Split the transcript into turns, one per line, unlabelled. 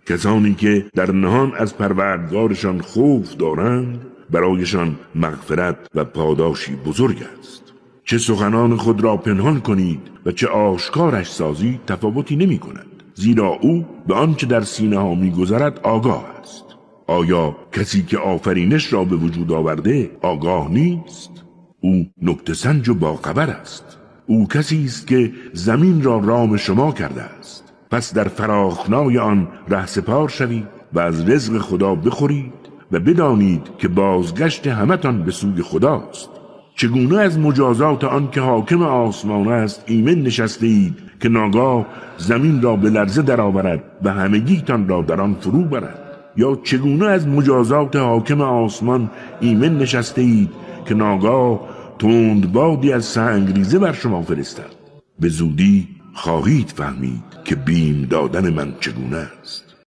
کسانی که در نهان از پروردگارشان خوف دارند برایشان مغفرت و پاداشی بزرگ است. چه سخنان خود را پنهان کنید و چه آشکارش سازید تفاوتی نمی کند، زیرا او به آنچه در سینه ها می گذرد آگاه است. آیا کسی که آفرینش را به وجود آورده آگاه نیست؟ او نکته سنج و باخبر است. او کسی است که زمین را رام شما کرده است. پس در فراخنای آن رهسپار شوید و از رزق خدا بخورید و بدانید که بازگشت همتان به سوی خداست. چگونه از مجازات آن که حاکم آسمان است ایمن نشسته اید که ناگاه زمین را به لرزه درآورد و همگیتان را در آن فرو برد؟ یا چگونه از مجازات حاکم آسمان ایمن نشسته اید که ناگاه تندبادی از سنگریزه بر شما فرستد؟ به زودی خواهید فهمید که بیم دادن من چگونه است.